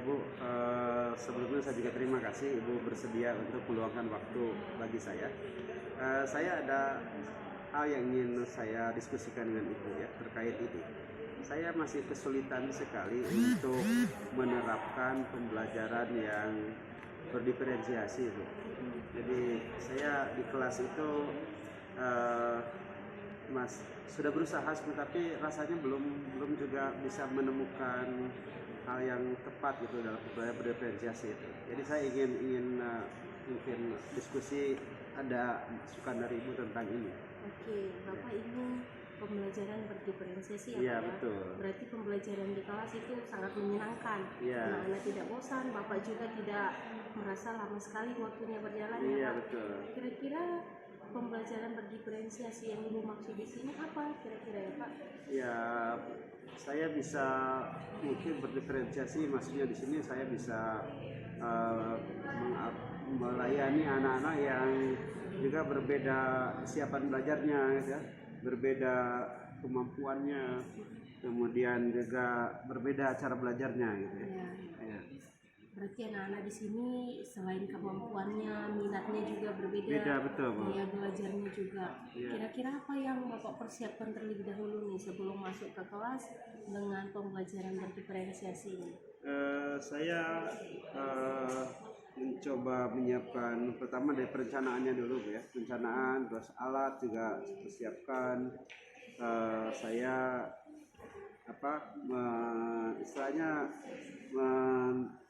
Ibu. Sebelumnya saya juga terima kasih Ibu bersedia untuk meluangkan waktu bagi saya. Saya ada hal yang ingin saya diskusikan dengan Ibu ya terkait ini. Saya masih kesulitan sekali untuk menerapkan pembelajaran yang berdiferensiasi itu. Jadi saya di kelas itu sudah berusaha tapi rasanya belum juga bisa menemukan hal yang tepat gitu dalam berdiferensiasi itu. Jadi saya ingin mungkin diskusi, ada masukan dari Ibu tentang ini. Oke, Bapak ingin pembelajaran berdiferensiasi ya, Iya, Pak ya? betul. Berarti pembelajaran di kelas itu sangat menyenangkan. Iya. Anak-anak tidak bosan, Bapak juga tidak merasa lama sekali waktunya berjalan ya, Iya, Pak. betul. Kira-kira pembelajaran berdiferensiasi yang Ibu maksud di sini apa kira-kira ya, Pak? Ya, saya bisa mungkin berdiferensiasi, maksudnya di sini saya bisa melayani anak-anak yang juga berbeda kesiapan belajarnya gitu ya, berbeda kemampuannya, kemudian juga berbeda cara belajarnya gitu ya. Ya. Ya. Berarti anak-anak di sini selain kemampuannya, minatnya juga berbeda. Beda, betul, Bu. Iya, belajarnya juga. Iya. Kira-kira apa yang Bapak persiapkan terlebih dahulu nih sebelum masuk ke kelas dengan pembelajaran berdiferensiasi ini? Saya mencoba menyiapkan pertama dari perencanaannya dulu Bu ya, perencanaan, terus alat juga persiapkan. Saya istilahnya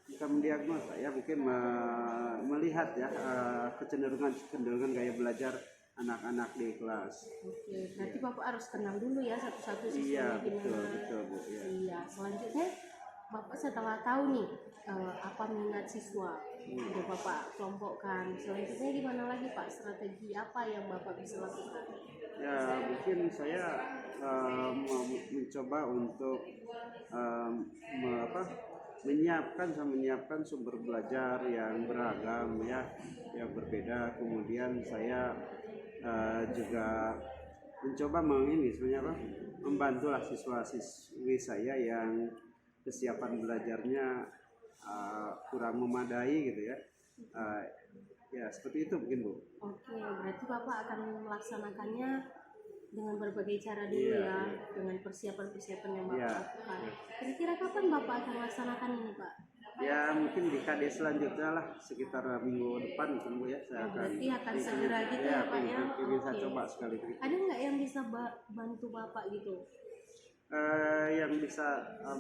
bukan mendiagnosa ya, mungkin melihat ya kecenderungan gaya belajar anak-anak di kelas. Oke, berarti Bapak harus kenal dulu ya satu-satu siswanya Iya, gimana. betul Bu ya. Iya, selanjutnya Bapak setelah tahu nih apa minat siswa, udah Bapak kelompokkan. Selanjutnya gimana lagi Pak? Strategi apa yang Bapak bisa lakukan? Ya, mungkin saya mencoba untuk menyiapkan sumber belajar yang beragam ya, yang berbeda. Kemudian saya juga mencoba membantulah siswa-siswi saya yang kesiapan belajarnya kurang memadai gitu ya. Ya, seperti itu mungkin Bu. Oke, berarti Bapak akan melaksanakannya dengan berbagai cara dulu Iya, ya, iya. dengan persiapan-persiapan yang Bapak Iya. lakukan. Kira-kira kapan Bapak akan melaksanakan ini, Pak? Ya, mungkin di KD selanjutnya lah, sekitar minggu depan mungkin Bu ya, saya akan Berarti akan segera gitu ya, Pak ya? ingin saya Oke. coba sekali. Ada nggak yang bisa bantu Bapak gitu? Yang bisa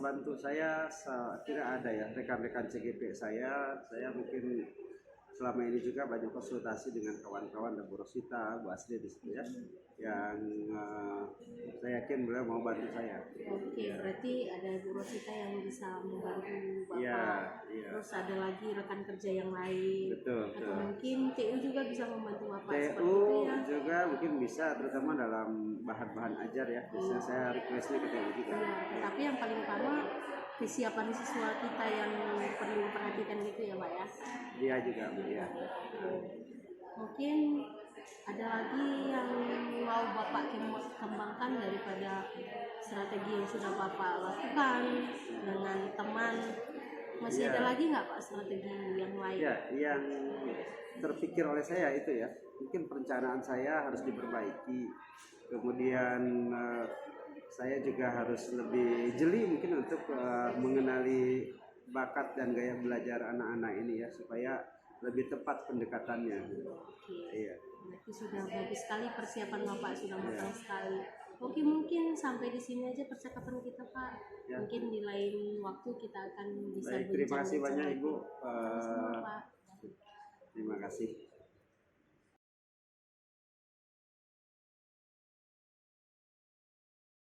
bantu saya kira ada ya, rekan-rekan CGP saya mungkin selama ini juga banyak konsultasi dengan kawan-kawan dan Bu Rosita, Bu Asri di situ ya, yang saya yakin beliau mau bantu saya. Oke, berarti ada Bu Rosita yang bisa membantu Bapak. Iya, iya. Terus ada lagi rekan kerja yang lain. Betul. Atau mungkin TU juga bisa membantu Bapak seperti TU itu ya. juga mungkin bisa, terutama dalam bahan-bahan ajar ya. Biasanya saya requestnya ke TU juga. Iya, tetapi yang paling utama kesiapan siswa kita yang perlu diperhatikan gitu ya Pak ya. Dia juga, ya. Mungkin ada lagi yang mau Bapak kembangkan daripada strategi yang sudah Bapak lakukan dengan teman. Masih Iya. ada lagi nggak Pak strategi yang lain? Ya, yang terpikir oleh saya itu ya, mungkin perencanaan saya harus diperbaiki. Kemudian saya juga harus lebih jeli mungkin untuk mengenali bakat dan gaya belajar anak-anak ini ya, supaya lebih tepat pendekatannya. Oke. Iya. Berarti sudah bagus sekali persiapan Bapak, sudah matang sekali. Oke, mungkin sampai di sini aja percakapan kita Pak. Ya. Mungkin di lain waktu kita akan bisa Baik, terima kasih banyak Ibu. Sama-sama Pak. Terima kasih.